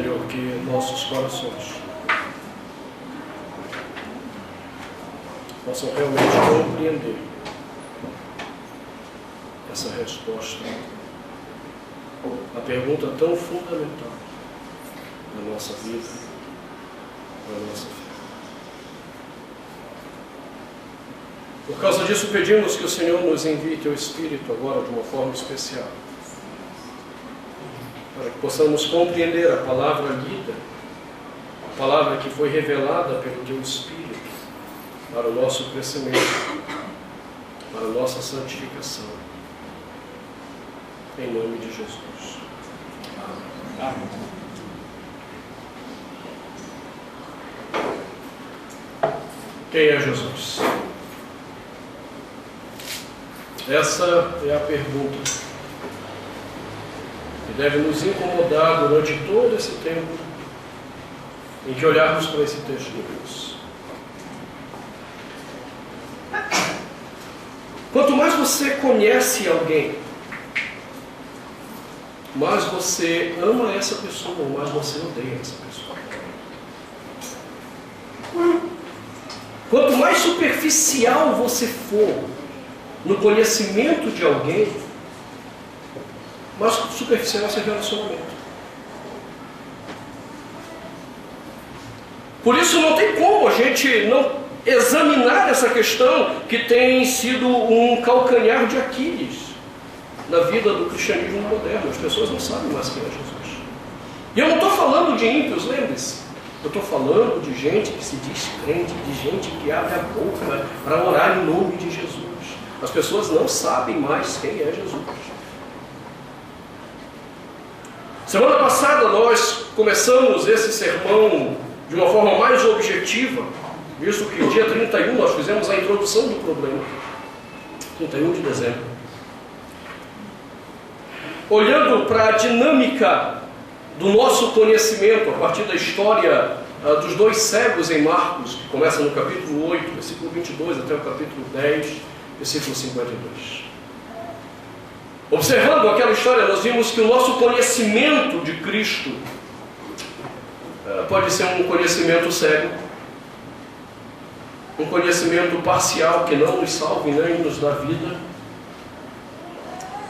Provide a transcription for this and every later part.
Senhor, que nossos corações possam realmente compreender essa resposta à pergunta tão fundamental da nossa vida, da nossa fé. Por causa disso, pedimos que o Senhor nos envie Teu Espírito agora de uma forma especial, para que possamos compreender a palavra lida, a palavra que foi revelada pelo Teu Espírito, para o nosso crescimento, para a nossa santificação. Em nome de Jesus. Amém. Quem é Jesus? Essa é a pergunta que deve nos incomodar durante todo esse tempo em que olharmos para esse texto de Deus. Quanto mais você conhece alguém, mais você ama essa pessoa, mais você odeia essa pessoa. Quanto mais superficial você for no conhecimento de alguém, mais superficial é seu relacionamento. Por isso não tem como a gente não examinar essa questão que tem sido um calcanhar de Aquiles na vida do cristianismo moderno. As pessoas não sabem mais quem é Jesus. E eu não estou falando de ímpios, lembre-se. Eu estou falando de gente que se diz crente, de gente que abre a boca para orar em nome de Jesus. As pessoas não sabem mais quem é Jesus. Semana passada nós começamos esse sermão de uma forma mais objetiva, visto que dia 31 nós fizemos a introdução do problema, 31 de dezembro. Olhando para a dinâmica do nosso conhecimento, a partir da história dos dois cegos em Marcos, que começa no capítulo 8, versículo 22, até o capítulo 10, versículo 52. Observando aquela história, nós vimos que o nosso conhecimento de Cristo pode ser um conhecimento cego, um conhecimento parcial que não nos salve nem nos dá vida,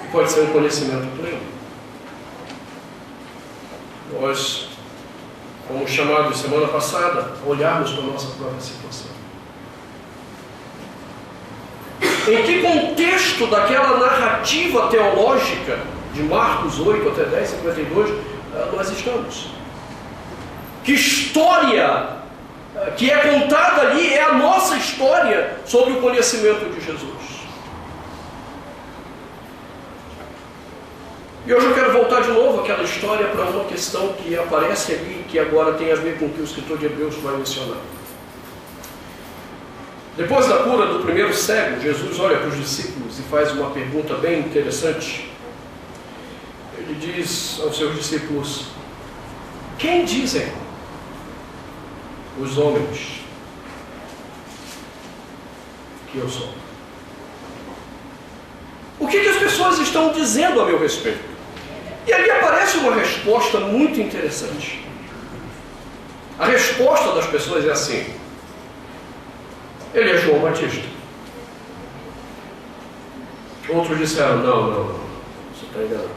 e pode ser um conhecimento pleno. Nós fomos chamados semana passada a olharmos para a nossa própria situação. Em que contexto daquela narrativa teológica de Marcos 8 até 10, 52 nós estamos? Que história que é contada ali é a nossa história sobre o conhecimento de Jesus? E hoje eu quero voltar de novo àquela história para uma questão que aparece ali, que agora tem a ver com o que o escritor de Hebreus vai mencionar. Depois da cura do primeiro cego, Jesus olha para os discípulos e faz uma pergunta bem interessante. Ele diz aos seus discípulos: quem dizem os homens que eu sou? O que as pessoas estão dizendo a meu respeito? E ali aparece uma resposta muito interessante. A resposta das pessoas é assim: ele é João Batista. Outros disseram: não, você está enganado.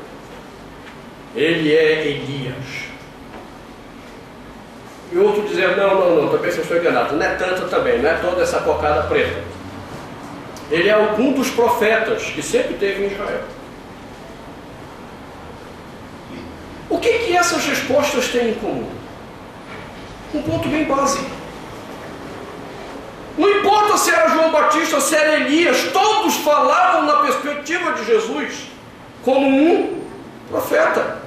Ele é Elias. E outros disseram: não, também você foi enganado. Não é tanto também, não é toda essa cocada preta. Ele é algum dos profetas que sempre teve em Israel. O que essas respostas têm em comum? Um ponto bem básico. Não importa se era João Batista, se era Elias, todos falavam na perspectiva de Jesus como um profeta.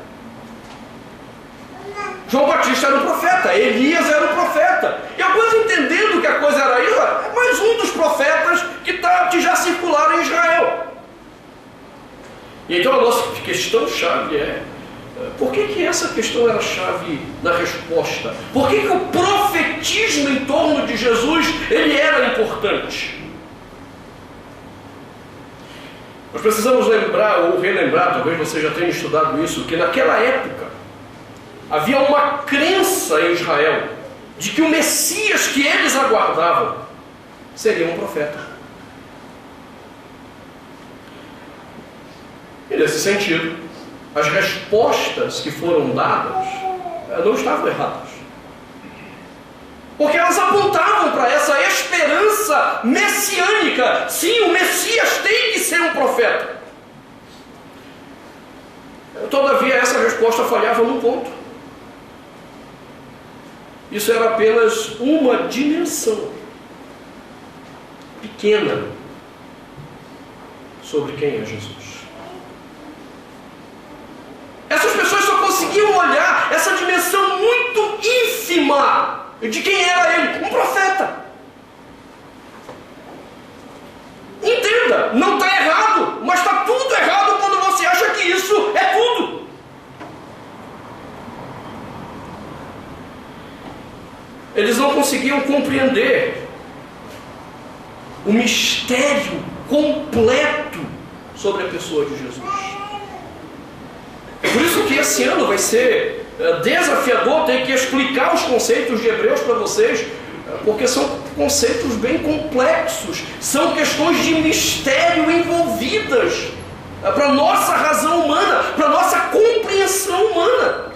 João Batista era um profeta, Elias era um profeta. E alguns entendendo que a coisa era isso, é mais um dos profetas que já circularam em Israel. E então a nossa questão-chave é: por que essa questão era chave na resposta? Por que o profetismo em torno de Jesus ele era importante? Nós precisamos lembrar ou relembrar, talvez você já tenha estudado isso, que naquela época havia uma crença em Israel de que o Messias que eles aguardavam seria um profeta. E nesse sentido, as respostas que foram dadas não estavam erradas. Porque elas apontavam para essa esperança messiânica. Sim, o Messias tem que ser um profeta. Todavia, essa resposta falhava num ponto. Isso era apenas uma dimensão pequena sobre quem é Jesus. Essas pessoas só conseguiam olhar essa dimensão muito ínfima de quem era ele, um profeta. Entenda, não está errado, mas está tudo errado quando você acha que isso é tudo. Eles não conseguiam compreender o mistério completo sobre a pessoa de Jesus. É por isso que esse ano vai ser desafiador ter que explicar os conceitos de Hebreus para vocês, porque são conceitos bem complexos, são questões de mistério envolvidas para a nossa razão humana, para a nossa compreensão humana.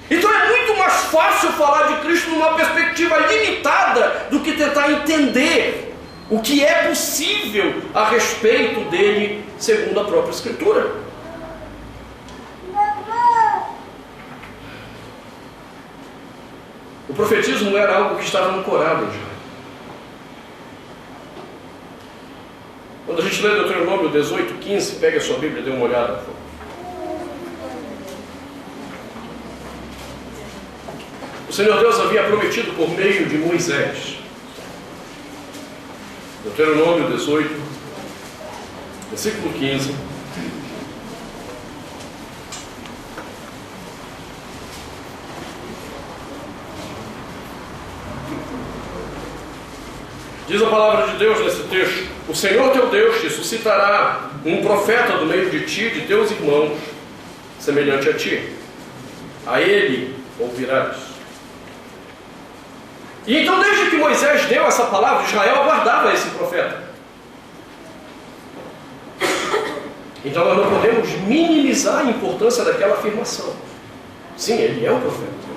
Então é muito mais fácil falar de Cristo numa perspectiva limitada do que tentar entender o que é possível a respeito dele segundo a própria Escritura. O profetismo era algo que estava ancorado em Israel. Quando a gente lê Deuteronômio 18:15, pegue a sua Bíblia e dê uma olhada, por favor. O Senhor Deus havia prometido por meio de Moisés. Deuteronômio 18, versículo 15. Diz a palavra de Deus nesse texto: o Senhor teu Deus te suscitará um profeta do meio de ti, de teus irmãos, semelhante a ti. A ele ouvirás. E então, desde que Moisés deu essa palavra, Israel aguardava esse profeta. Então nós não podemos minimizar a importância daquela afirmação. Sim, ele é o profeta.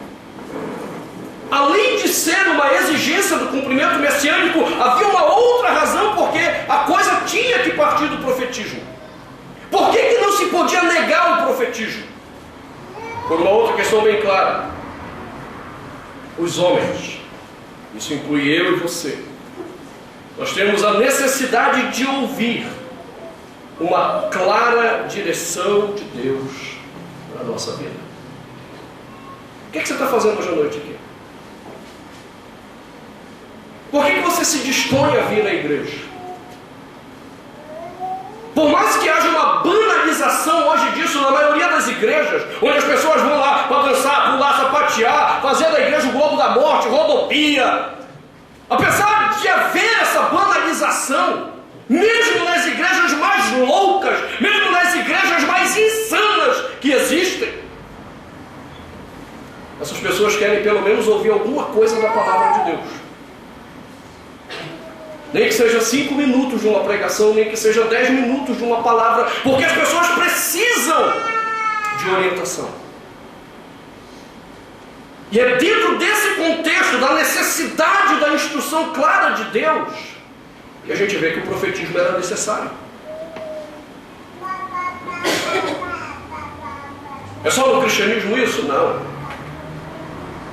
Além de ser uma exigência do cumprimento messiânico, havia uma outra razão porque a coisa tinha que partir do profetismo. Por que não se podia negar o profetismo? Por uma outra questão bem clara. Os homens, isso inclui eu e você, nós temos a necessidade de ouvir uma clara direção de Deus para a nossa vida. O que você está fazendo hoje à noite aqui? Por que você se dispõe a vir à igreja? Por mais que haja uma banalização hoje disso na maioria das igrejas, onde as pessoas vão lá para dançar, pular, sapatear, fazer da igreja o globo da morte, rodopia. Apesar de haver essa banalização, mesmo nas igrejas mais loucas, mesmo nas igrejas mais insanas que existem, essas pessoas querem pelo menos ouvir alguma coisa da palavra de Deus. Nem que seja 5 minutos de uma pregação, nem que seja 10 minutos de uma palavra, porque as pessoas precisam de orientação. E é dentro desse contexto, da necessidade da instrução clara de Deus, que a gente vê que o profetismo era necessário. É só no cristianismo isso? Não.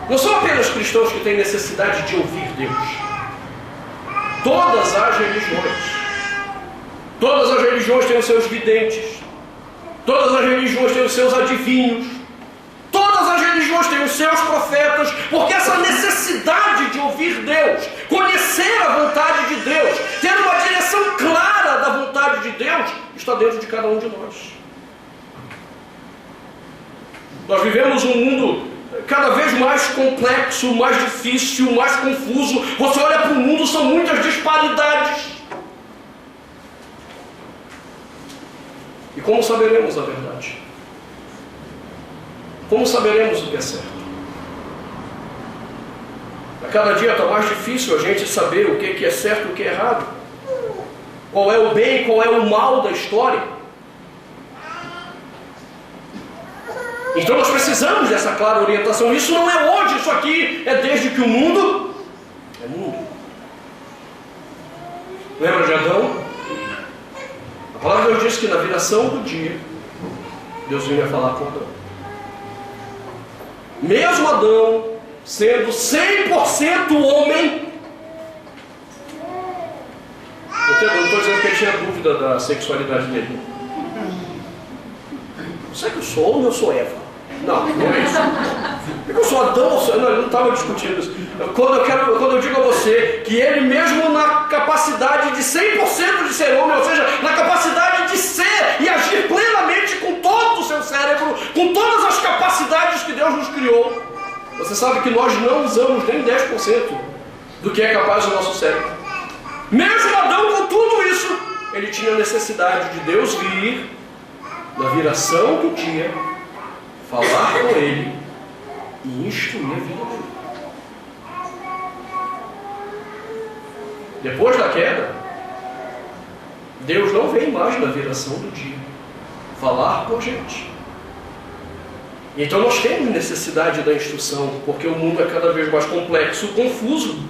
Não são apenas cristãos que têm necessidade de ouvir Deus. Todas as religiões têm os seus videntes, todas as religiões têm os seus adivinhos, todas as religiões têm os seus profetas, porque essa necessidade de ouvir Deus, conhecer a vontade de Deus, ter uma direção clara da vontade de Deus, está dentro de cada um de nós. Nós vivemos um mundo cada vez mais complexo, mais difícil, mais confuso. Você olha para o mundo, são muitas disparidades. E como saberemos a verdade? Como saberemos o que é certo? Cada dia está mais difícil a gente saber o que é certo e o que é errado. Qual é o bem, qual é o mal da história. Então nós precisamos dessa clara orientação. Isso não é hoje, isso aqui é desde que o mundo é mundo. Lembra de Adão? A palavra de Deus diz que na viração do dia, Deus vinha falar com Adão. Mesmo Adão, sendo 100% homem, eu não estou dizendo que ele tinha dúvida da sexualidade dele. Será que eu sou homem ou eu sou Eva? Não, não é isso. Eu sou Adão, eu não estava discutindo isso. Quando eu digo a você que ele mesmo na capacidade de 100% de ser homem, ou seja, na capacidade de ser e agir plenamente com todo o seu cérebro, com todas as capacidades que Deus nos criou, você sabe que nós não usamos nem 10% do que é capaz do nosso cérebro. Mesmo Adão com tudo isso, ele tinha necessidade de Deus vir na viração do dia, falar com ele e instruir a vida dele. Depois da queda, Deus não vem mais na viração do dia falar com a gente. Então nós temos necessidade da instrução, porque o mundo é cada vez mais complexo, confuso.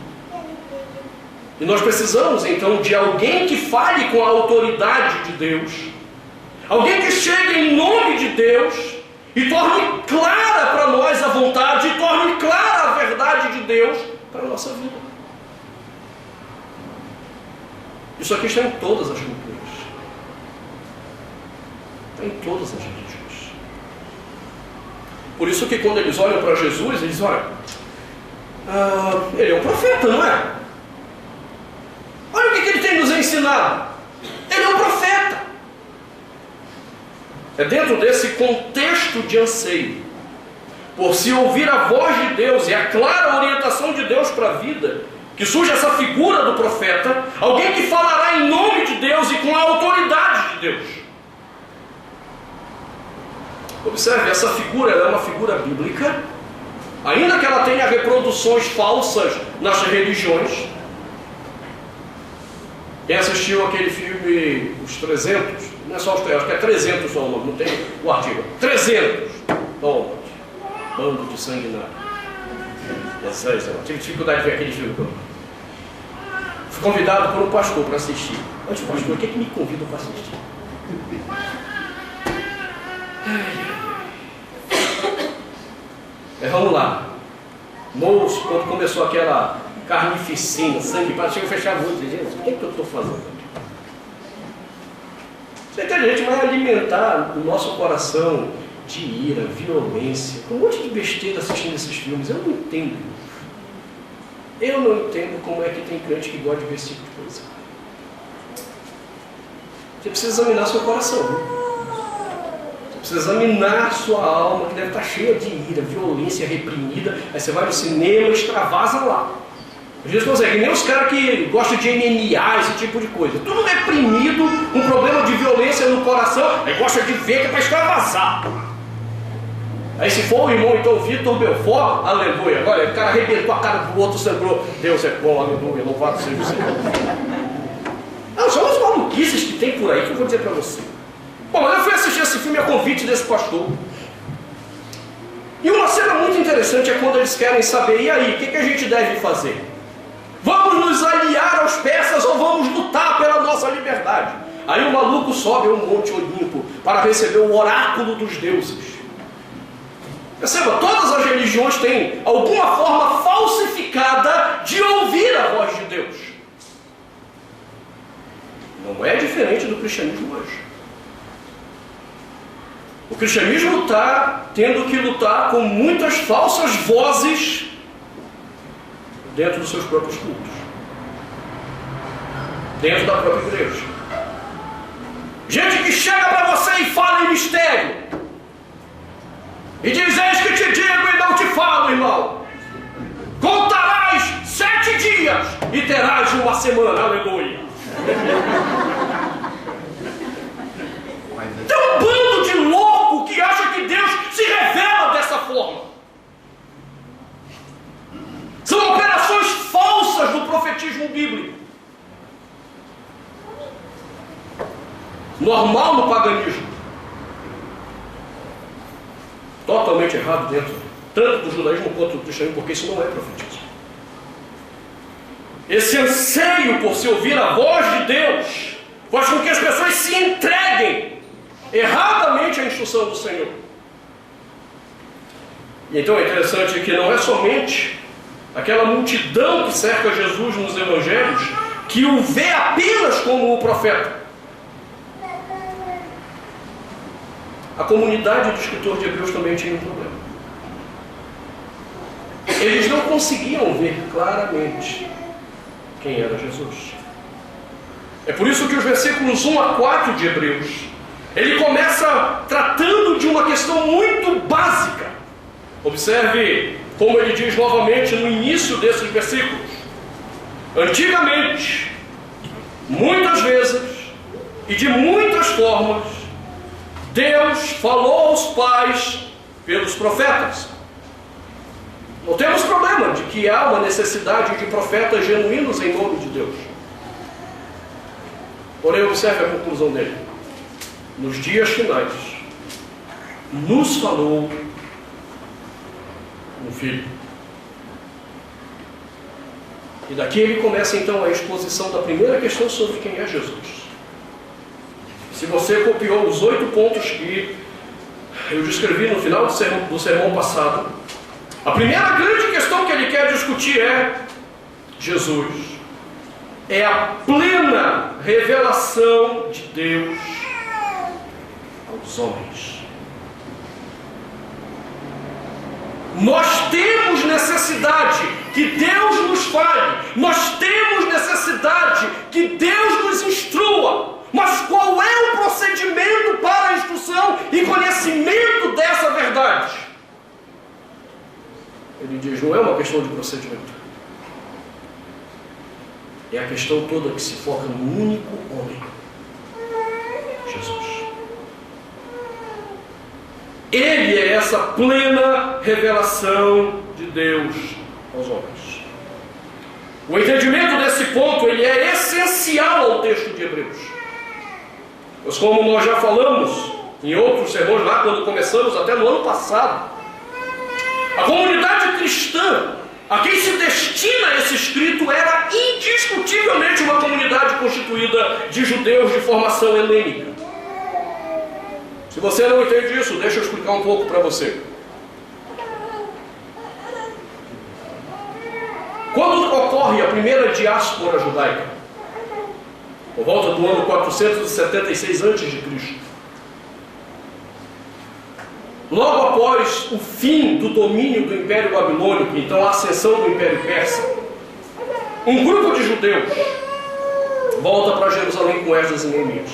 E nós precisamos então de alguém que fale com a autoridade de Deus, alguém que chegue em nome de Deus e torne clara para nós a vontade, e torne clara a verdade de Deus para a nossa vida. Isso aqui está em todas as culturas. Está em todas as religiões. Por isso que quando eles olham para Jesus, eles dizem, olha, ele é um profeta, não é? Olha o que ele tem nos ensinado. Ele é um profeta. É dentro desse contexto de anseio, por se ouvir a voz de Deus e a clara orientação de Deus para a vida, que surge essa figura do profeta, alguém que falará em nome de Deus e com a autoridade de Deus. Observe, essa figura ela é uma figura bíblica, ainda que ela tenha reproduções falsas nas religiões. Quem assistiu aquele filme Os 300, não é só os 300, acho que é 300 só o nome, não tem o artigo. 300, toma, bando de sanguinário. Tive dificuldade de ver aquele filme. Fui convidado por um pastor para assistir. Antes, pastor, o que é que me convida para assistir? Vamos lá. Moço, quando começou aquela carnificina, sangue, chega a fechar a luz. Gente, o que é que eu estou fazendo aqui? Você entende? A gente vai alimentar o nosso coração de ira, violência, com um monte de besteira assistindo esses filmes. Eu não entendo. Eu não entendo como é que tem crente que gosta de ver esse tipo de coisa. Você precisa examinar seu coração. Viu? Você precisa examinar sua alma, que deve estar cheia de ira, violência reprimida. Aí você vai no cinema e extravasa lá. Às vezes consegue, nem os caras que gostam de MMA, esse tipo de coisa. Tudo reprimido, um problema de violência no coração, aí gosta de ver que é para extravasar. Aí se for o irmão, então, Vitor Belfort, aleluia. Agora o cara arrebentou a cara do outro, sangrou. Deus é bom, aleluia, louvado seja o Senhor. Não, são as maluquices que tem por aí que eu vou dizer para você. Bom, mas eu fui assistir esse filme a convite desse pastor. E uma cena muito interessante é quando eles querem saber, e aí, o que a gente deve fazer? Vamos nos aliar aos persas ou vamos lutar pela nossa liberdade? Aí o maluco sobe ao Monte Olimpo para receber o oráculo dos deuses. Perceba, todas as religiões têm alguma forma falsificada de ouvir a voz de Deus. Não é diferente do cristianismo hoje. O cristianismo está tendo que lutar com muitas falsas vozes dentro dos seus próprios cultos, dentro da própria igreja. Gente que chega para você e fala em mistério e diz, eis que te digo e não te falo, irmão. Contarás 7 dias e terás uma semana, aleluia. Tem um bando de louco que acha que Deus se revela dessa forma. São operações profetismo bíblico. Normal no paganismo. Totalmente errado dentro, tanto do judaísmo quanto do cristianismo, porque isso não é profetismo. Esse anseio por se ouvir a voz de Deus faz com que as pessoas se entreguem erradamente à instrução do Senhor. E então é interessante que não é somente aquela multidão que cerca Jesus nos evangelhos que o vê apenas como o profeta. A comunidade do escritor de Hebreus também tinha um problema. Eles não conseguiam ver claramente quem era Jesus. É por isso que os versículos 1 a 4 de Hebreus, ele começa tratando de uma questão muito básica. Observe como ele diz novamente no início desses versículos. Antigamente, muitas vezes e de muitas formas, Deus falou aos pais pelos profetas. Não temos problema de que há uma necessidade de profetas genuínos em nome de Deus. Porém, observe a conclusão dele. Nos dias finais, nos falou um filho. E daqui ele começa então a exposição da primeira questão sobre quem é Jesus. Se você copiou os 8 pontos que eu descrevi no final do sermão passado, a primeira grande questão que ele quer discutir é: Jesus é a plena revelação de Deus aos homens. Nós temos necessidade que Deus nos fale, nós temos necessidade que Deus nos instrua. Mas qual é o procedimento para a instrução e conhecimento dessa verdade? Ele diz, não é uma questão de procedimento. É a questão toda que se foca no único homem, Jesus. Ele é essa plena revelação de Deus aos homens. O entendimento desse ponto, ele é essencial ao texto de Hebreus. Pois como nós já falamos em outros sermões lá, quando começamos, até no ano passado, a comunidade cristã a quem se destina esse escrito era indiscutivelmente uma comunidade constituída de judeus de formação helênica. Se você não entende isso, deixa eu explicar um pouco para você. Quando ocorre a primeira diáspora judaica, por volta do ano 476 a.C., logo após o fim do domínio do Império Babilônico, então a ascensão do Império Persa, um grupo de judeus volta para Jerusalém com Esdras e Neemias.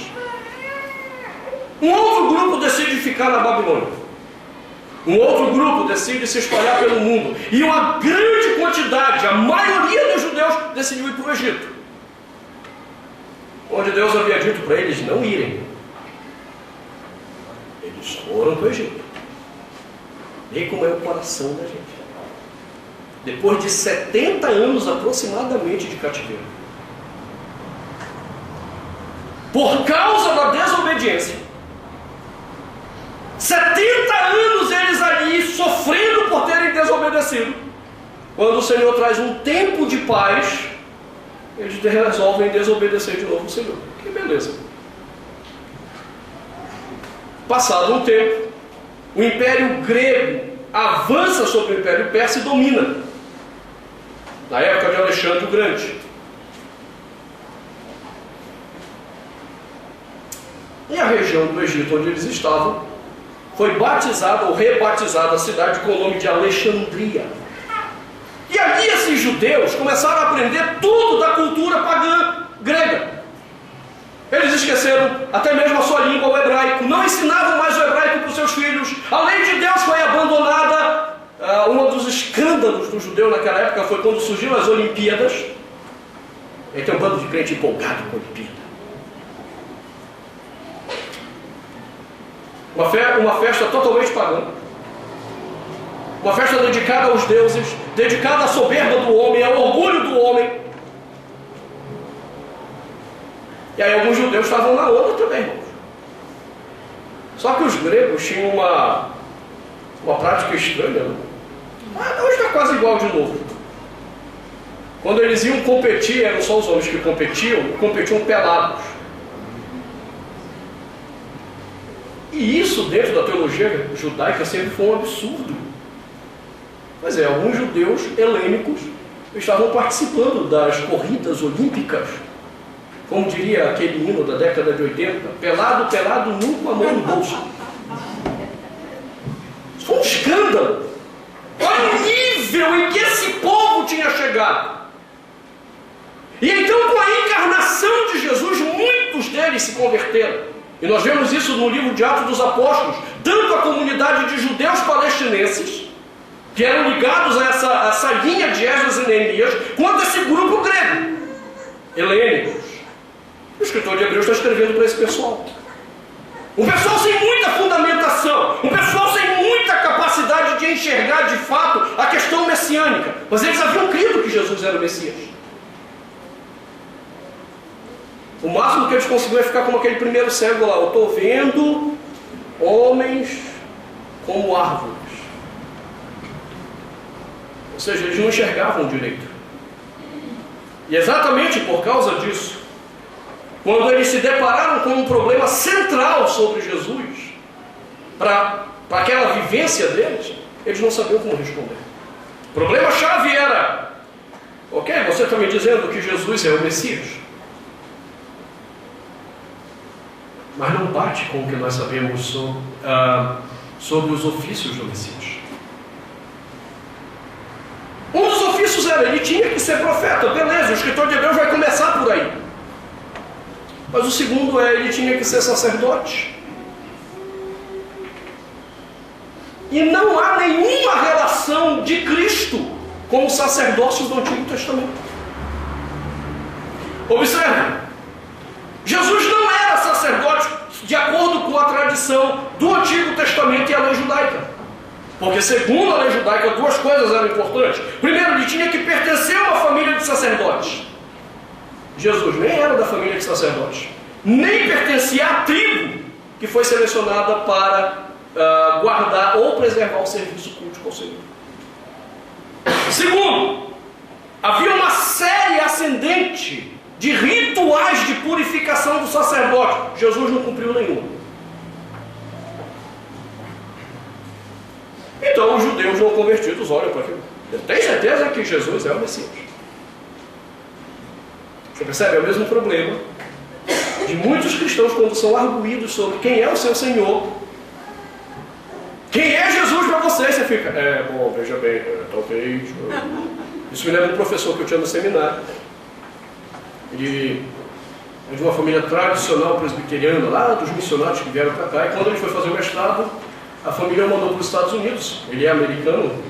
Um outro grupo decide ficar na Babilônia. Um outro grupo decide se espalhar pelo mundo. E uma grande quantidade, a maioria dos judeus, decidiu ir para o Egito, onde Deus havia dito para eles não irem. Eles foram para o Egito. Vê como é o coração da gente. Depois de 70 anos aproximadamente de cativeiro, por causa da desobediência, 70 anos eles ali sofrendo por terem desobedecido. Quando o Senhor traz um tempo de paz, eles resolvem desobedecer de novo o Senhor. Que beleza. Passado um tempo, o Império Grego avança sobre o Império Persa e domina. Na época de Alexandre o Grande. E a região do Egito onde eles estavam foi batizada ou rebatizada a cidade com o nome de Alexandria. E ali esses judeus começaram a aprender tudo da cultura pagã grega. Eles esqueceram até mesmo a sua língua, o hebraico. Não ensinavam mais o hebraico para os seus filhos. A lei de Deus foi abandonada. Um dos escândalos do judeu naquela época foi quando surgiram as Olimpíadas. Aí tem um bando de crente empolgado com a Olimpíada. Uma festa totalmente pagã. Uma festa dedicada aos deuses, dedicada à soberba do homem, ao orgulho do homem. E aí alguns judeus estavam na onda também, irmãos. Só que os gregos tinham uma prática estranha, né? Hoje está quase igual de novo. Quando eles iam competir, eram só os homens que competiam pelados. E isso dentro da teologia judaica sempre foi um absurdo. Pois é, alguns judeus helênicos estavam participando das corridas olímpicas, como diria aquele hino da década de 80, pelado, pelado, nu com a mão no bolso. Isso foi um escândalo. Olha o nível em que esse povo tinha chegado. E então, com a encarnação de Jesus, muitos deles se converteram. E nós vemos isso no livro de Atos dos Apóstolos, tanto a comunidade de judeus palestinenses, que eram ligados a essa linha de Esdras e Neemias, quanto esse grupo grego, helênicos. O escritor de Hebreus está escrevendo para esse pessoal. Um pessoal sem muita fundamentação, um pessoal sem muita capacidade de enxergar de fato a questão messiânica. Mas eles haviam crido que Jesus era o Messias. O máximo que eles conseguiram é ficar como aquele primeiro cego lá. Eu estou vendo homens como árvores. Ou seja, eles não enxergavam direito. E exatamente por causa disso, quando eles se depararam com um problema central sobre Jesus, para aquela vivência deles, eles não sabiam como responder. O problema-chave era: ok, você está me dizendo que Jesus é o Messias, mas não bate com o que nós sabemos sobre os ofícios do Messias. Um dos ofícios era, ele tinha que ser profeta, beleza, o escritor de Hebreus vai começar por aí. Mas o segundo é, ele tinha que ser sacerdote. E não há nenhuma relação de Cristo com o sacerdócio do Antigo Testamento. Observe, Jesus não era sacerdote de acordo com a tradição do Antigo Testamento e a lei judaica. Porque segundo a lei judaica, duas coisas eram importantes. Primeiro, ele tinha que pertencer a uma família de sacerdotes. Jesus nem era da família de sacerdotes, nem pertencia à tribo que foi selecionada para guardar ou preservar o serviço culto ao Senhor. Segundo, havia uma série ascendente de rituais de purificação do sacerdote. Jesus não cumpriu nenhum. Então os judeus não convertidos olham para aquilo. Eu tenho certeza que Jesus é o Messias. Você percebe? É o mesmo problema de muitos cristãos quando são arguídos sobre quem é o seu Senhor. Quem é Jesus para você? Você fica, bom, veja bem, talvez. Isso me lembra de um professor que eu tinha no seminário. Ele é de uma família tradicional presbiteriana, lá dos missionários que vieram para cá. E quando ele foi fazer o mestrado, a família o mandou para os Estados Unidos. Ele é americano.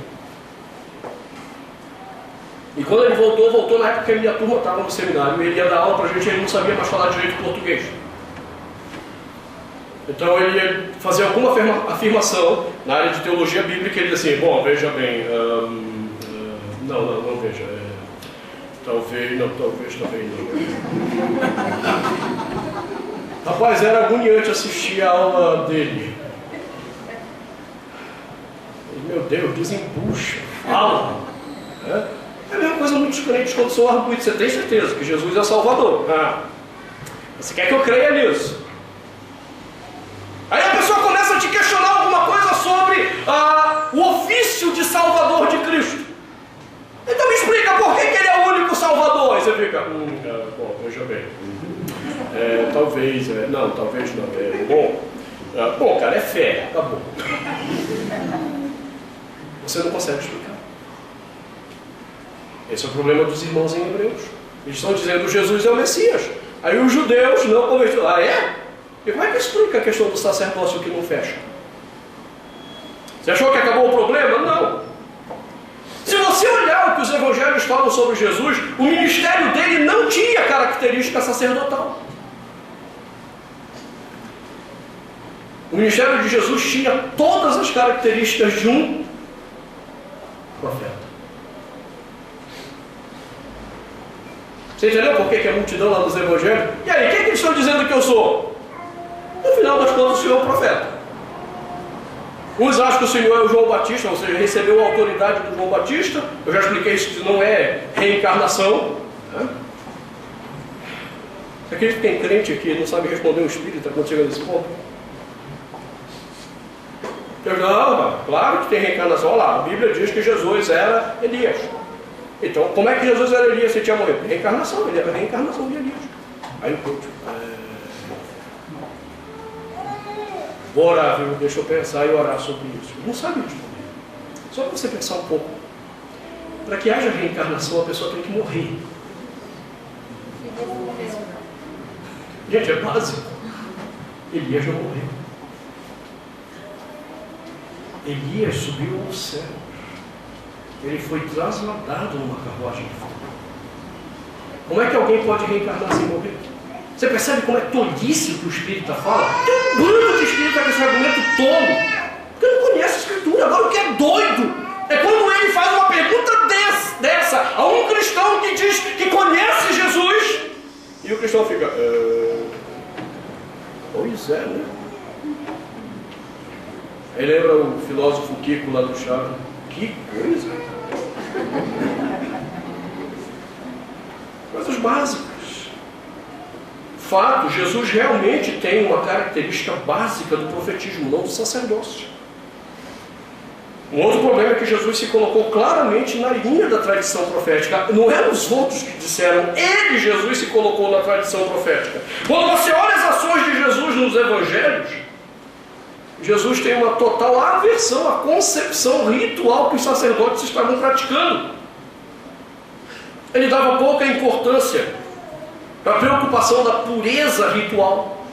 E quando ele voltou na época que a minha turma estava no seminário, ele ia dar aula para a gente, ele não sabia mais falar direito português. Então ele ia fazer alguma afirmação na área de teologia bíblica, ele dizia assim, bom, veja bem, não veja, talvez não. Rapaz, era agoniante assistir a aula dele. Meu Deus, desembucha, fala. É a mesma coisa muitos crentes quando são arguídos. Você tem certeza que Jesus é Salvador? Você quer que eu creia nisso? Aí a pessoa começa a te questionar alguma coisa sobre o ofício de Salvador de Cristo. Então me explica por que ele é o único Salvador. Aí você fica, bom, veja bem. Talvez não. Bom, cara, é fé, acabou. Você não consegue explicar. Esse é o problema dos irmãos em Hebreus. Eles estão dizendo que Jesus é o Messias. Aí os judeus não converteram. É? E como é que explica a questão do sacerdócio que não fecha? Você achou que acabou o problema? Não. Se você olhar o que os evangelhos falam sobre Jesus, o ministério dele não tinha característica sacerdotal. O ministério de Jesus tinha todas as características de um profeta. Você entendeu por que a multidão lá dos evangelhos? E aí, quem que eles estão dizendo que eu sou? No final das contas, o Senhor é o profeta. Uns acham que o Senhor é o João Batista, ou seja, recebeu a autoridade do João Batista. Eu já expliquei isso, que não é reencarnação. Né? Você acredita que tem crente aqui não sabe responder um espírita quando chega nesse ponto? Não, claro que tem reencarnação. Olha lá, a Bíblia diz que Jesus era Elias. Então, como é que Jesus era Elias se tinha morrido? Reencarnação, ele era a reencarnação de Elias. Aí o culto. Vou orar, viu? Deixa eu pensar e orar sobre isso. Não sabe responder. Só para você pensar um pouco. Para que haja reencarnação, a pessoa tem que morrer. Gente, é básico. Elias já morreu. Elias subiu ao céu. Ele foi trasladado numa carruagem de fogo. Como é que alguém pode reencarnar sem morrer? Você percebe como é tolice que o espírita fala? Tem um bando de espírita com esse argumento tolo, porque não conhece a escritura. Agora, o que é doido é quando ele faz uma pergunta dessa a um cristão que diz que conhece Jesus, e o cristão fica, pois é, né? Aí lembra o filósofo Kiko lá do Chaves? Que coisa! Coisas básicas. Fato, Jesus realmente tem uma característica básica do profetismo, não do sacerdócio. Um outro problema é que Jesus se colocou claramente na linha da tradição profética. Não eram os outros que disseram, ele, Jesus, se colocou na tradição profética. Quando você olha as ações de Jesus nos evangelhos, Jesus tem uma total aversão à concepção ritual que os sacerdotes estavam praticando. Ele dava pouca importância para a preocupação da pureza ritual.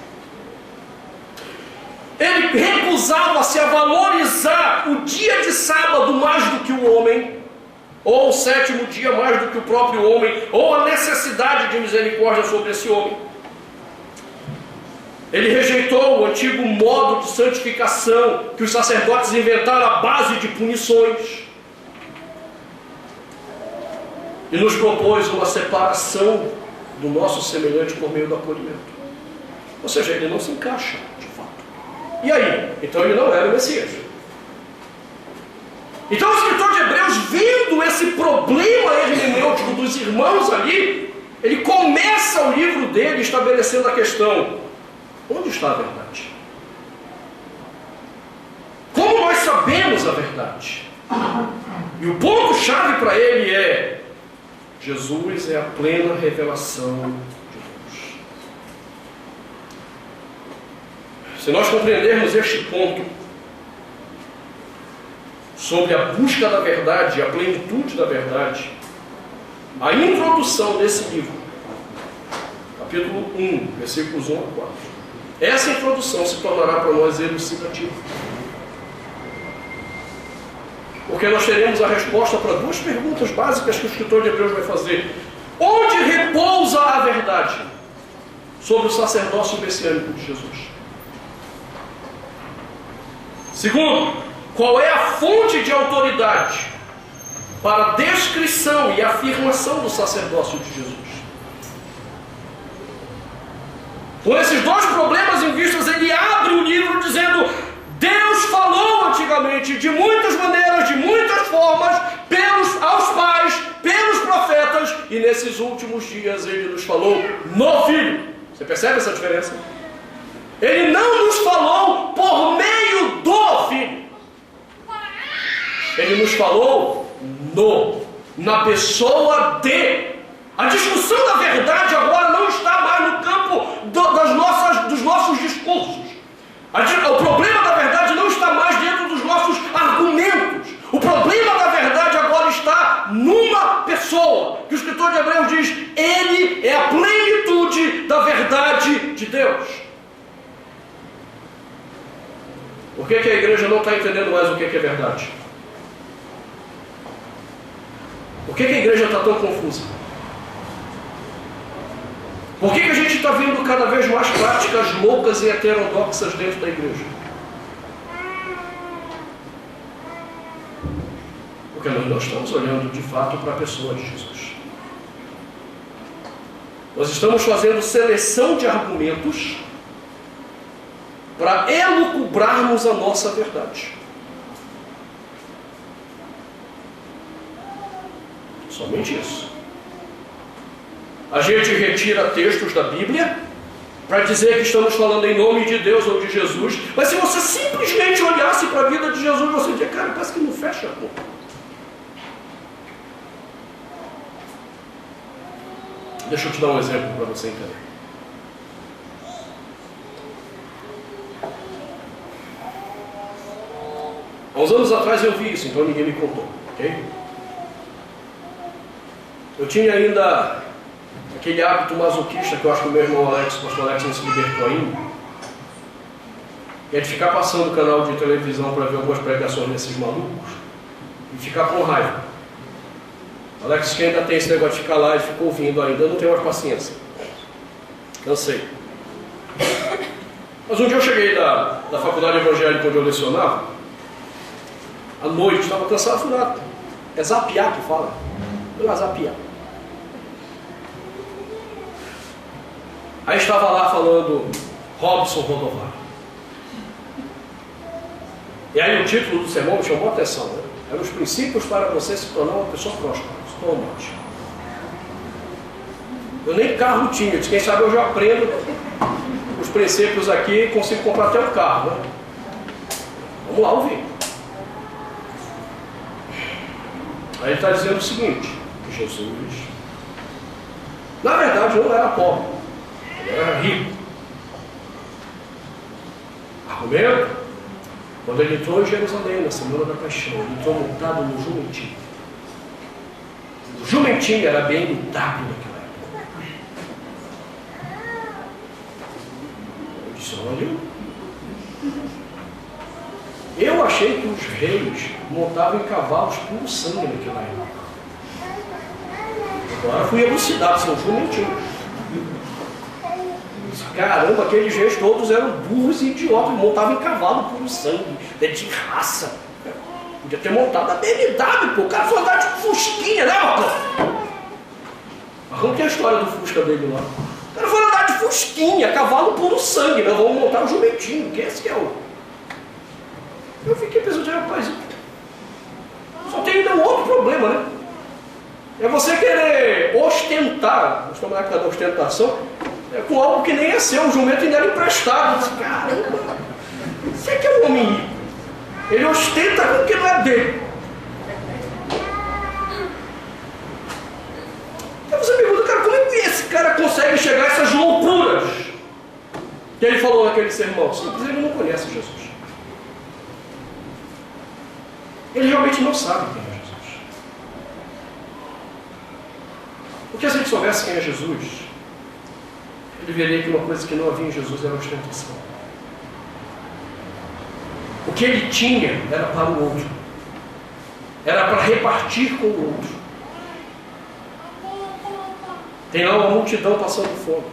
Ele recusava-se a valorizar o dia de sábado mais do que o homem, ou o sétimo dia mais do que o próprio homem, ou a necessidade de misericórdia sobre esse homem. Ele rejeitou o antigo modo de santificação que os sacerdotes inventaram à base de punições. E nos propôs uma separação do nosso semelhante por meio do acolhimento. Ou seja, ele não se encaixa, de fato. E aí? Então ele não era o Messias. Então o escritor de Hebreus, vendo esse problema hermenêutico dos irmãos ali, ele começa o livro dele estabelecendo a questão: onde está a verdade? Como nós sabemos a verdade? E o ponto-chave para ele é: Jesus é a plena revelação de Deus. Se nós compreendermos este ponto sobre a busca da verdade e a plenitude da verdade, a introdução desse livro, capítulo 1, versículos 1 a 4, essa introdução se tornará para nós elucidativa. Porque nós teremos a resposta para duas perguntas básicas que o escritor de Hebreus vai fazer. Onde repousa a verdade sobre o sacerdócio messiânico de Jesus? Segundo, qual é a fonte de autoridade para a descrição e afirmação do sacerdócio de Jesus? Com esses dois problemas em vistas, ele abre o livro dizendo: Deus falou antigamente de muitas maneiras, de muitas formas, aos pais, pelos profetas, e nesses últimos dias ele nos falou no Filho. Você percebe essa diferença? Ele não nos falou por meio do Filho. Ele nos falou na pessoa de. A discussão da verdade agora não está mais no campo dos nossos discursos. O problema da verdade não está mais dentro dos nossos argumentos. O problema da verdade agora está numa pessoa, que o escritor de Hebreus diz: ele é a plenitude da verdade de Deus. Por que a igreja não está entendendo mais o que é verdade? Por que a igreja está tão confusa? Por que a gente está vendo cada vez mais práticas loucas e heterodoxas dentro da igreja? Porque nós não estamos olhando de fato para a pessoa de Jesus. Nós estamos fazendo seleção de argumentos para elucubrarmos a nossa verdade. Somente isso. A gente retira textos da Bíblia para dizer que estamos falando em nome de Deus ou de Jesus, mas se você simplesmente olhasse para a vida de Jesus, você diria, cara, parece que não fecha a conta. Deixa eu te dar um exemplo para você entender. Há uns anos atrás eu vi isso, então ninguém me contou, ok? Eu tinha ainda aquele hábito masoquista que eu acho que o meu irmão Alex, o pastor Alex, não se libertou ainda, que é de ficar passando o canal de televisão para ver algumas pregações desses malucos e ficar com raiva. O Alex, que ainda tem esse negócio de ficar lá e ficou ouvindo ainda, eu não tenho mais paciência. Cansei. Mas um dia eu cheguei da faculdade evangélica onde eu lecionava, à noite, estava cansado, fui lá. É zapiar que fala. Fui lá zapiar. Aí estava lá falando Robson Rodovalho. E aí o título do sermão me chamou a atenção, né? Eram os princípios para você se tornar uma pessoa próspera. Tomate. Eu nem carro tinha, quem sabe eu já aprendo os princípios aqui e consigo comprar até um carro, né? Vamos lá ouvir. Aí ele está dizendo o seguinte, que Jesus, na verdade, não era pobre, ele era rico. Argumento? Quando ele entrou em Jerusalém, na Semana da Paixão, ele entrou montado no jumentinho. O jumentinho era BMW naquela época. Eu disse, olha, eu achei que os reis montavam em cavalos puro sangue naquela época. Agora fui elucidado, são jumentinhos. Caramba, aqueles reis todos eram burros e idiotas, montavam em cavalo puro sangue, de raça. Podia ter montado a BMW, pô. O cara foi andar de Fusquinha, né, rapaz? Mas vamos ter a história do Fusca dele lá. O cara foi andar de Fusquinha, cavalo puro sangue, nós vamos montar um jumentinho, que esse que é o... Eu fiquei pensando, rapaz, só tem ainda um outro problema, né? É você querer ostentar, nós estamos na época da ostentação, com algo que nem é seu, o jumento ainda era emprestado. Caramba, você que é um homem rico. Ele ostenta com o que não é dele. Aí você pergunta, cara, como é que esse cara consegue chegar a essas loucuras que ele falou naquele sermão? Simples, ele não conhece Jesus. Ele realmente não sabe quem é Jesus. Porque se ele soubesse quem é Jesus, ele veria que uma coisa que não havia em Jesus era a ostentação. O que ele tinha era para o outro. Era para repartir com o outro. Tem lá uma multidão passando fome.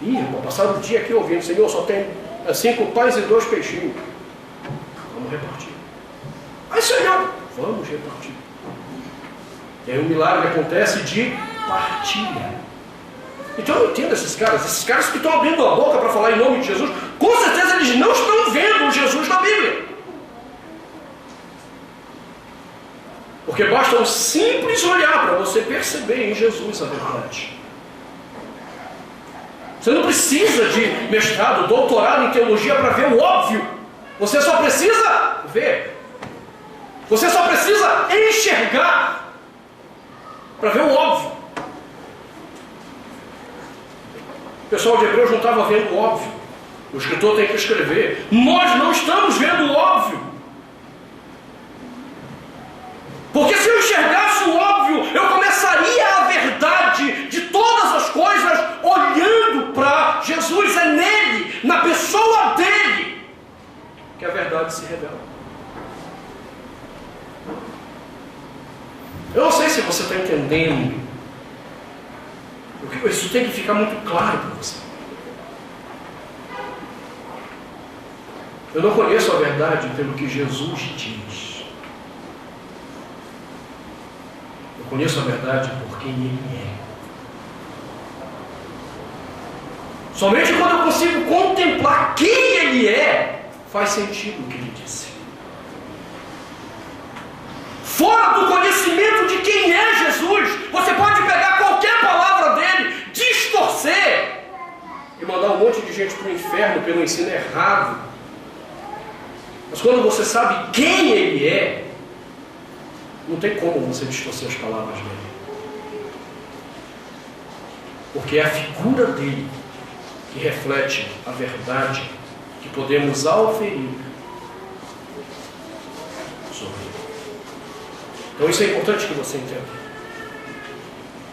Ih, irmão, passaram o dia aqui ouvindo, Senhor, só tem 5 pães e 2 peixinhos. Vamos repartir. Aí, Senhor, vamos repartir. E aí o milagre acontece de partilha. Então eu não entendo esses caras que estão abrindo a boca para falar em nome de Jesus, com certeza eles não estão vendo o Jesus da Bíblia. Porque basta um simples olhar para você perceber em Jesus a verdade. Você não precisa de mestrado, doutorado em teologia para ver o óbvio. Você só precisa ver. Você só precisa enxergar para ver o óbvio. O pessoal de Hebreus não estava vendo o óbvio. O escritor tem que escrever. Nós não estamos vendo o óbvio. Porque se eu enxergasse o óbvio, eu começaria a verdade de todas as coisas olhando para Jesus. É nele, na pessoa dele, que a verdade se revela. Eu não sei se você está entendendo. Isso tem que ficar muito claro para você. Eu não conheço a verdade pelo que Jesus diz. Eu conheço a verdade por quem Ele é. Somente quando eu consigo contemplar quem Ele é, faz sentido o que Ele disse. Fora do conhecimento de quem é Jesus, você pode pegar qualquer palavra dele, distorcer e mandar um monte de gente para o inferno pelo ensino errado. Mas quando você sabe quem Ele é, não tem como você distorcer as palavras dele. Porque é a figura dele que reflete a verdade que podemos auferir sobre ele. Então isso é importante que você entenda.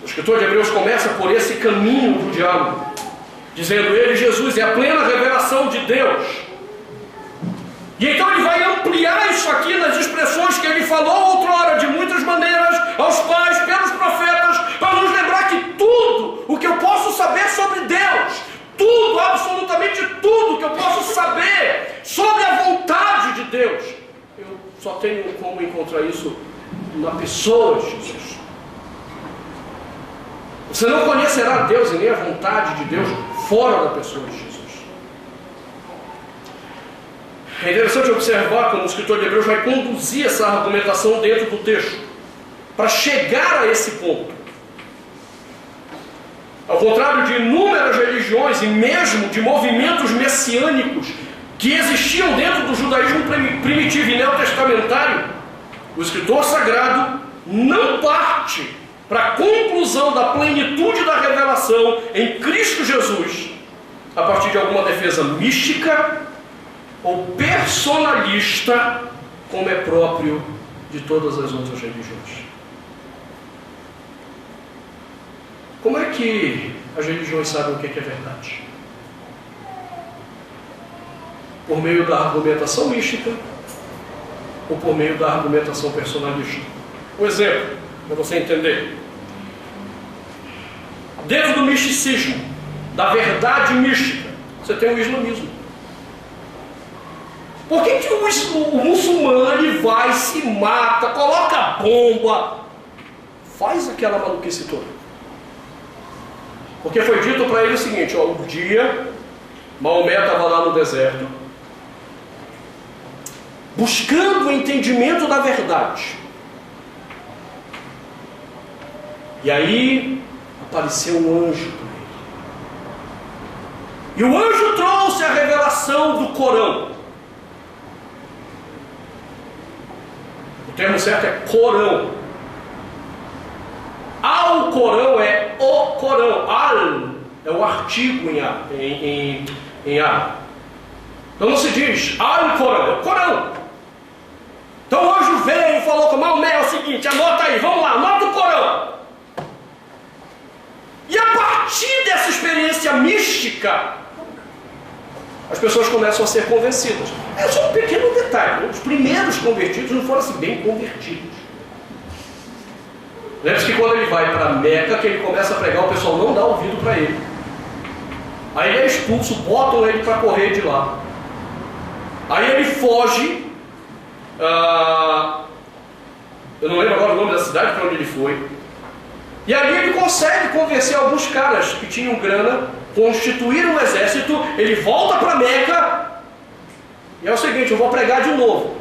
O escritor de Hebreus começa por esse caminho do diálogo, dizendo: ele, Jesus, é a plena revelação de Deus. E então ele vai ampliar isso aqui nas expressões que ele falou outrora, de muitas maneiras, aos pais, pelos profetas, para nos lembrar que tudo o que eu posso saber sobre Deus, tudo, absolutamente tudo que eu posso saber sobre a vontade de Deus, eu só tenho como encontrar isso na pessoa de Jesus. Você não conhecerá Deus e nem a vontade de Deus fora da pessoa de Jesus. É interessante observar como o escritor de Hebreus vai conduzir essa argumentação dentro do texto, para chegar a esse ponto. Ao contrário de inúmeras religiões e mesmo de movimentos messiânicos que existiam dentro do judaísmo primitivo e neotestamentário, o escritor sagrado não parte para a conclusão da plenitude da revelação em Cristo Jesus a partir de alguma defesa mística ou personalista, como é próprio de todas as outras religiões. Como é que as religiões sabem o que é verdade? Por meio da argumentação mística ou por meio da argumentação personalista? Um exemplo, para você entender. Dentro do misticismo, da verdade mística, você tem o islamismo. Por que o muçulmano ele vai, se mata, coloca bomba, faz aquela maluquice toda? Porque foi dito para ele o seguinte: ó, um dia Maomé estava lá no deserto, buscando o entendimento da verdade. E aí apareceu um anjo para ele. E o anjo trouxe a revelação do Corão. O termo certo é Corão. Al Corão é o Corão. Al é o artigo em árabe. Então não se diz Al Corão, é o Corão. Então o anjo veio e falou com Maomé: é o seguinte, anota aí, vamos lá, anota o Corão. E a partir dessa experiência mística, as pessoas começam a ser convencidas. É só um pequeno detalhe: os primeiros convertidos não foram assim bem convertidos. Lembre-se que quando ele vai para Meca, que ele começa a pregar, o pessoal não dá ouvido para ele. Aí ele é expulso, botam ele para correr de lá. Aí ele foge. Eu não lembro agora o nome da cidade para onde ele foi. E ali ele consegue convencer alguns caras que tinham grana, constituir um exército. Ele volta para Meca e é o seguinte: eu vou pregar de novo.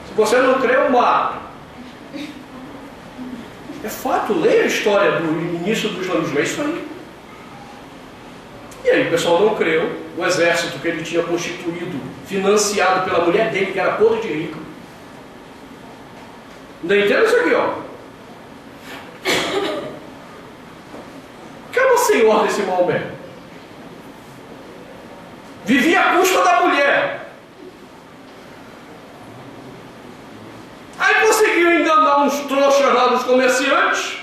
Se você não crê, eu mato. É fato, leia a história do início do islamismo, é isso aí. E aí o pessoal não creu. O exército que ele tinha constituído, financiado pela mulher dele, que era podre de rica. Ainda entende isso aqui, ó. Que era o senhor desse Maomé? Vivia à custa da mulher. Aí conseguiu enganar uns trouxas lá dos comerciantes,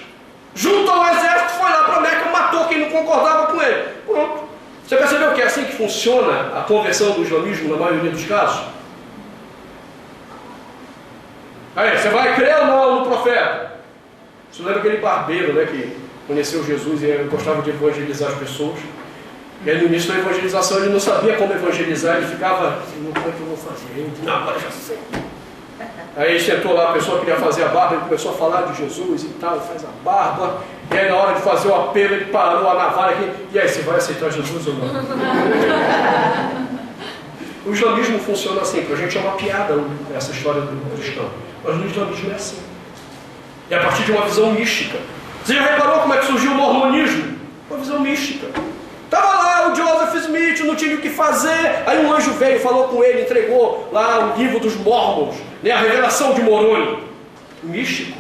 juntou ao exército, foi lá para Meca, matou quem não concordava com ele. Pronto. Você percebeu que é assim que funciona a conversão do islamismo na maioria dos casos? Aí, você vai crer ou não no profeta? Você lembra aquele barbeiro, né, que conheceu Jesus e gostava de evangelizar as pessoas? E aí no início da evangelização ele não sabia como evangelizar, ele ficava assim: como é que eu vou fazer? Não, agora já sei. Aí sentou lá, a pessoa queria fazer a barba, ele começou a falar de Jesus e tal, faz a barba. E aí na hora de fazer o apelo, ele parou a navalha aqui. E aí, você vai aceitar Jesus ou não? O islamismo funciona assim, para a gente é uma piada essa história do cristão. Mas no islamismo é assim. É a partir de uma visão mística. Você já reparou como é que surgiu o mormonismo? Uma visão mística. Estava lá o Joseph Smith, não tinha o que fazer. Aí um anjo veio, falou com ele, entregou lá o livro dos Mormons, né, a revelação de Moroni. Místico.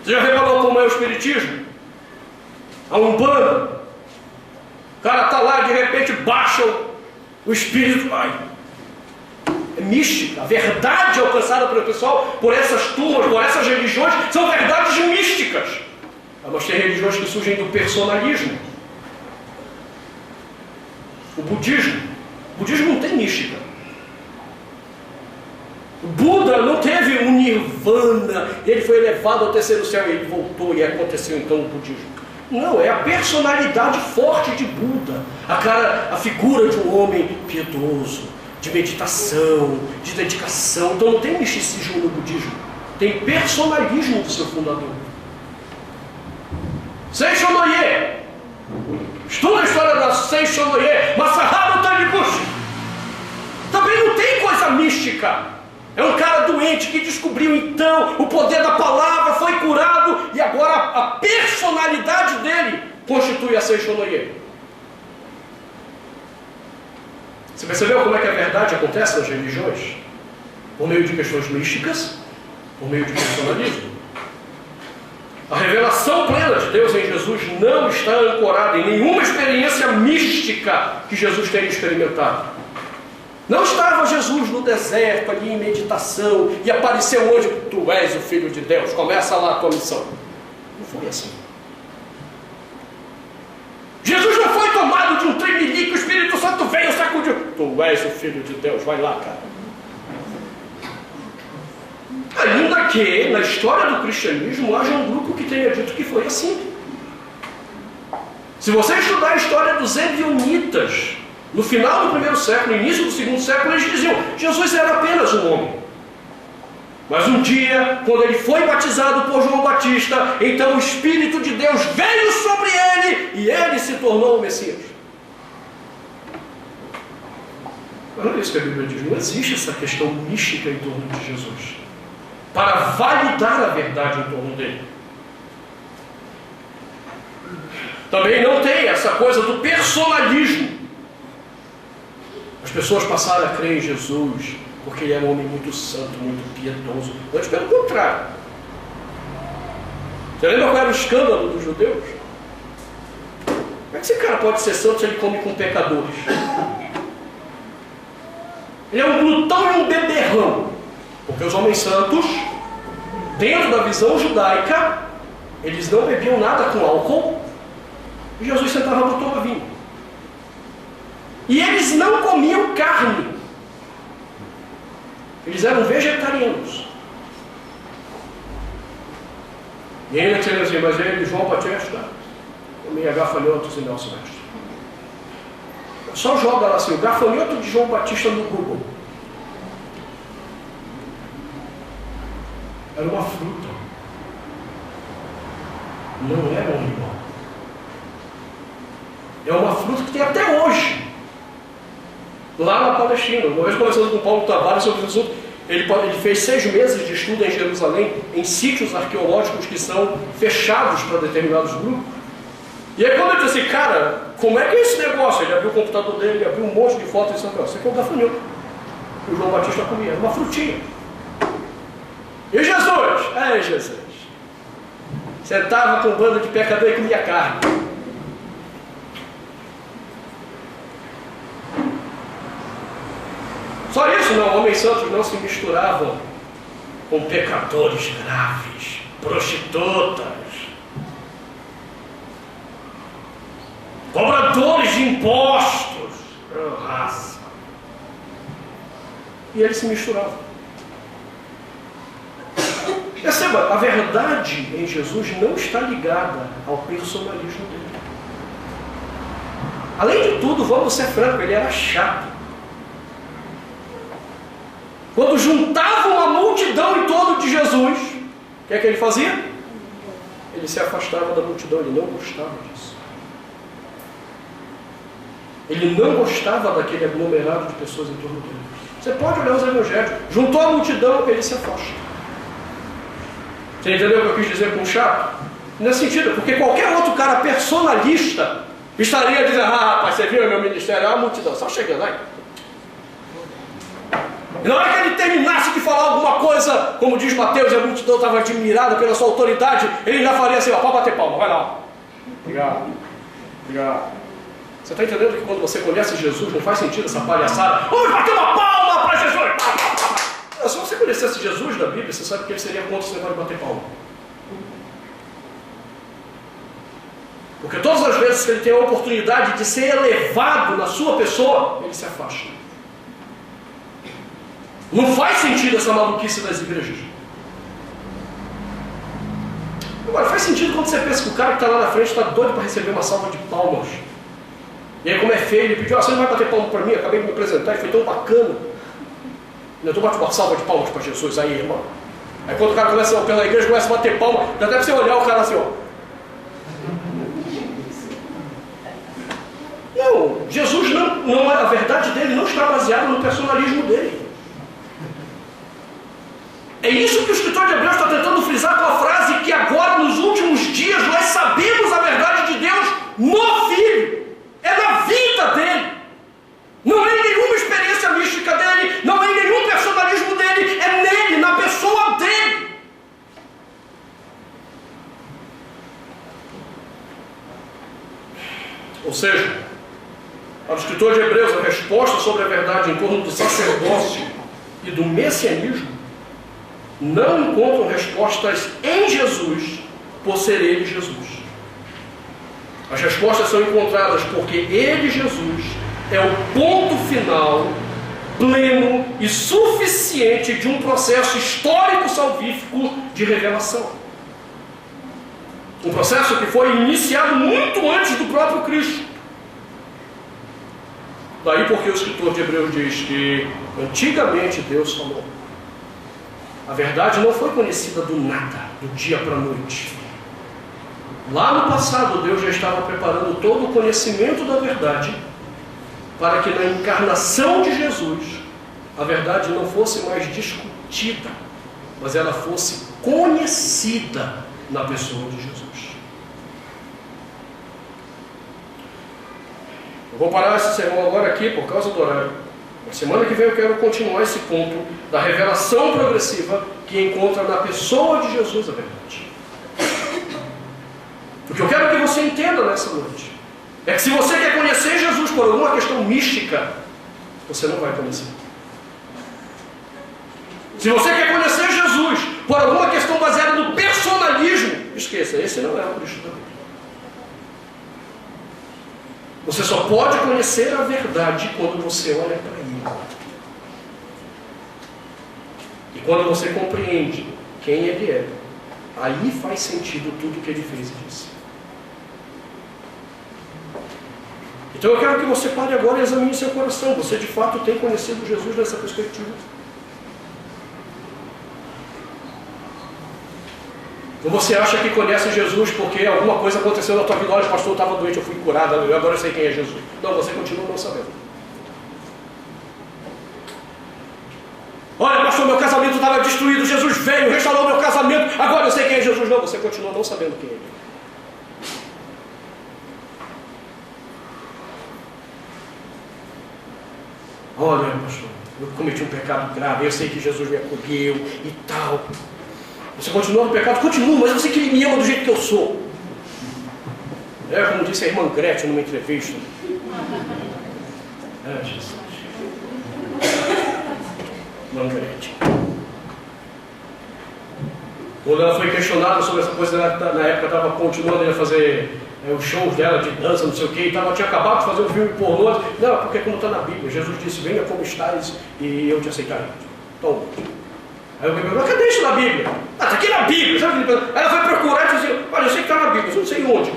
Você já reparou como é o espiritismo? A Umbanda. O cara está lá, de repente baixa o espírito. Ai. É mística. A verdade alcançada pelo pessoal, por essas turmas, por essas religiões, são verdades místicas. Mas tem religiões que surgem do personalismo. O budismo. O budismo não tem mística. O Buda não teve um nirvana, ele foi elevado ao terceiro céu e ele voltou e aconteceu então o budismo. Não, é a personalidade forte de Buda, a figura de um homem piedoso, de meditação, de dedicação. Então não tem misticismo no budismo, tem personalismo do seu fundador. Seisho Noye, estuda a história da Seisho Noye, Masaharu Taniguchi. Também não tem coisa mística. É um cara doente que descobriu então o poder da palavra, foi curado e agora a personalidade dele constitui a Seisho Noye. Você percebeu como é que a verdade acontece nas religiões? Por meio de questões místicas, por meio de personalismo. A revelação plena de Deus em Jesus não está ancorada em nenhuma experiência mística que Jesus tenha experimentado. Não estava Jesus no deserto, ali em meditação, e apareceu um anjo, tu és o Filho de Deus, começa lá a tua missão. Não foi assim. Jesus não foi tomado de um tremelique, o Espírito Santo veio, sacudiu. Tu és o Filho de Deus, vai lá, cara. Ainda que, na história do cristianismo, haja um grupo que tenha dito que foi assim. Se você estudar a história dos Ebionitas, no final do primeiro século, no início do segundo século, eles diziam, Jesus era apenas um homem. Mas um dia, quando ele foi batizado por João Batista, então o Espírito de Deus veio sobre ele e ele se tornou o Messias. Mas não é isso que a Bíblia diz, não existe essa questão mística em torno de Jesus, para validar a verdade em torno dele. Também não tem essa coisa do personalismo. As pessoas passaram a crer em Jesus porque ele era um homem muito santo, muito piedoso. Antes, pelo contrário. Você lembra qual era o escândalo dos judeus? Como é que esse cara pode ser santo se ele come com pecadores? Ele é um glutão e um beberrão. Porque os homens santos, dentro da visão judaica, eles não bebiam nada com álcool e Jesus sentava no tomar vinho. E eles não comiam carne. Eles eram vegetarianos. E ainda tinha assim, mas ele, João Batista, comia gafanhotos e mel silvestre. Só joga lá assim, o gafanhoto de João Batista no Google. Era uma fruta. Não era um animal. É uma fruta que tem até hoje. Lá na Palestina, uma vez conversando com Paulo Tavares sobre esse assunto, ele fez 6 meses de estudo em Jerusalém, em sítios arqueológicos que são fechados para determinados grupos. E aí quando ele disse assim, cara, como é que é esse negócio? Ele abriu o computador dele, abriu um monte de fotos e disse, isso aqui é um gafanhoto. E o João Batista comia, era uma frutinha. E Jesus? É Jesus. Sentava com um bando de pecador e comia carne. Só isso não, homens santos não se misturavam com pecadores graves, prostitutas, cobradores de impostos, raça. E eles se misturavam. Perceba, a verdade em Jesus não está ligada ao personalismo dele. Além de tudo, vamos ser francos, ele era chato. Quando juntava uma multidão em torno de Jesus, o que é que ele fazia? ele se afastava da multidão, ele não gostava disso. Ele não gostava daquele aglomerado de pessoas em torno dele. Você pode olhar os evangelhos, juntou a multidão, ele se afasta. Você entendeu o que eu quis dizer com chato? Nesse sentido, porque qualquer outro cara personalista estaria dizendo, rapaz, você viu o meu ministério? É uma multidão, só chegando aí. E na hora que ele terminasse de falar alguma coisa, como diz Mateus, e a multidão estava admirada pela sua autoridade, ele ainda faria assim, ó, pode bater palma, vai lá. Obrigado. Obrigado. Você está entendendo que quando você conhece Jesus, não faz sentido essa palhaçada? Vamos bater uma palma para Jesus! Se você conhecesse Jesus da Bíblia, você sabe que ele seria contra esse negócio de bater palma. Porque todas as vezes que ele tem a oportunidade de ser elevado na sua pessoa, ele se afasta. Não faz sentido essa maluquice das igrejas. Agora, faz sentido quando você pensa que o cara que está lá na frente está doido para receber uma salva de palmas. E aí, como é feio, ele pediu, você não vai bater palma para mim? Eu acabei de me apresentar e foi tão bacana. Então bate uma salva de palmas para Jesus aí, irmão. Aí quando o cara começa pela igreja, começa a bater palma, já deve você olhar o cara assim, ó. Não, Jesus não, a verdade dele não está baseada no personalismo dele. É isso que o escritor de Hebreus está tentando frisar com a frase que agora, nos últimos dias, nós sabemos a verdade de Deus no Filho. É na vida dele. Não é em nenhuma experiência mística dele, não é em nenhum personalismo dele, é nele, na pessoa dele. Ou seja, para o escritor de Hebreus, a resposta sobre a verdade em torno do sacerdócio e do messianismo não encontram respostas em Jesus, por ser ele Jesus. As respostas são encontradas porque ele, Jesus, é o ponto final, pleno e suficiente de um processo histórico salvífico de revelação. Um processo que foi iniciado muito antes do próprio Cristo. Daí porque o escritor de Hebreus diz que antigamente Deus falou. A verdade não foi conhecida do nada, do dia para a noite. Lá no passado, Deus já estava preparando todo o conhecimento da verdade para que na encarnação de Jesus a verdade não fosse mais discutida, mas ela fosse conhecida na pessoa de Jesus. Eu vou parar esse sermão agora aqui por causa do horário. Na semana que vem eu quero continuar esse ponto da revelação progressiva que encontra na pessoa de Jesus a verdade. O que eu quero que você entenda nessa noite é que se você quer conhecer Jesus por alguma questão mística, você não vai conhecer. Se você quer conhecer Jesus por alguma questão baseada no personalismo, esqueça, esse não é o Cristo da Bíblia. Você só pode conhecer a verdade quando você olha para Ele. E quando você compreende quem Ele é, aí faz sentido tudo que Ele fez e disse. Então eu quero que você pare agora e examine seu coração. Você de fato tem conhecido Jesus nessa perspectiva? Ou você acha que conhece Jesus porque alguma coisa aconteceu na tua vida? Olha, pastor, eu estava doente, eu fui curado, agora eu sei quem é Jesus. Não, você continua não sabendo. Olha, pastor, meu casamento estava destruído, Jesus veio, restaurou meu casamento, agora eu sei quem é Jesus. Não, você continua não sabendo quem é Ele. Olha, pastor, eu cometi um pecado grave, eu sei que Jesus me acolheu e tal. Você continua no pecado? Continua, mas eu sei que Ele me ama do jeito que eu sou. É como disse a irmã Gretchen numa entrevista. É, Jesus. Irmã Gretchen. Quando ela foi questionada sobre essa coisa, na época estava continuando a fazer os shows dela de dança, não sei o que, tinha acabado de fazer um filme pornô. Não, porque como está na Bíblia, Jesus disse, venha como estás e eu te aceitarei. Então, aí eu me pergunto, cadê isso na Bíblia? Ah, está aqui na Bíblia. Aí ela foi procurar e disse, olha, eu sei que está na Bíblia, mas eu não sei onde.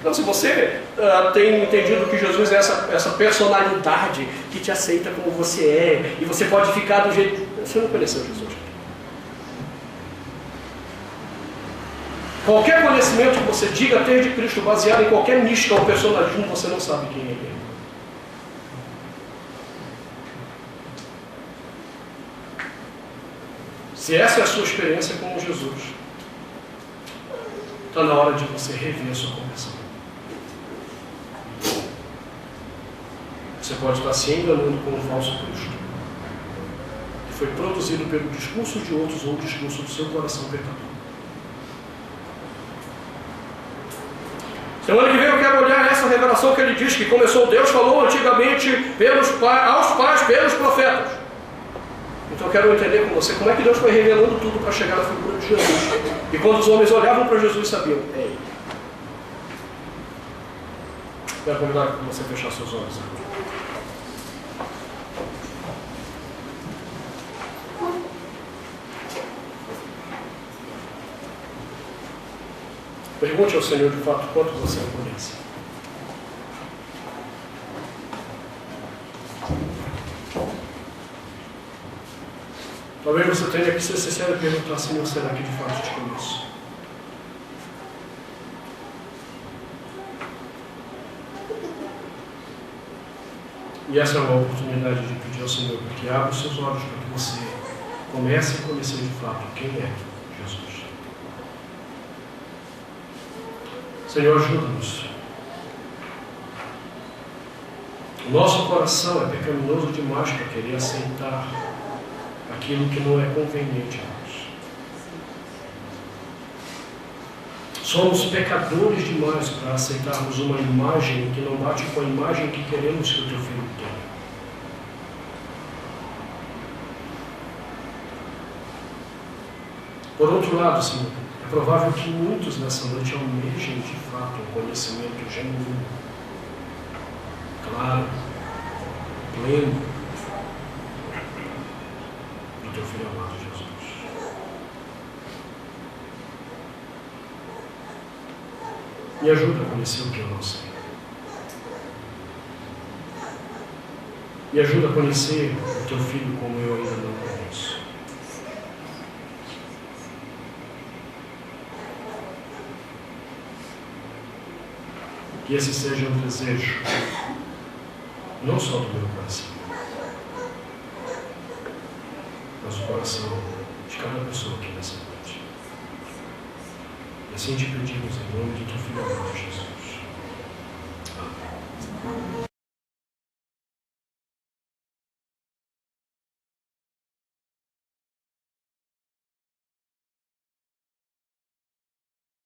Então, se você tem entendido que Jesus é essa personalidade que te aceita como você é, e você pode ficar do jeito... Você não conheceu Jesus. Qualquer conhecimento que você diga ter de Cristo, baseado em qualquer mística ou personalismo, você não sabe quem Ele é. Se essa é a sua experiência com Jesus, está na hora de você rever a sua conversão. Você pode estar se enganando com um falso Cristo, que foi produzido pelo discurso de outros ou o discurso do seu coração pecador. Semana que vem eu quero olhar essa revelação que ele diz que começou, Deus falou antigamente aos pais, pelos profetas. Então eu quero entender com você como é que Deus foi revelando tudo para chegar na figura de Jesus. E quando os homens olhavam para Jesus, sabiam, é Ele. Quero convidar você a fechar seus olhos. Pergunte ao Senhor de fato quanto você o conhece. Talvez você tenha que ser sincero e perguntar, Senhor, será que de fato te conheço? E essa é uma oportunidade de pedir ao Senhor que abra os seus olhos para que você comece a conhecer de fato quem é Jesus. Senhor, ajuda-nos. O nosso coração é pecaminoso demais para querer aceitar aquilo que não é conveniente a nós. Somos pecadores demais para aceitarmos uma imagem que não bate com a imagem que queremos que o teu filho tenha. Por outro lado, Senhor, é provável que muitos nessa noite almejem de fato um conhecimento genuíno, claro, pleno, do teu Filho amado Jesus. Me ajuda a conhecer o que eu não sei. Me ajuda a conhecer o teu Filho como eu ainda não conheço. Que esse seja um desejo, não só do meu coração, mas o coração de cada pessoa aqui nessa noite. E assim te pedimos em nome de teu Filho amado.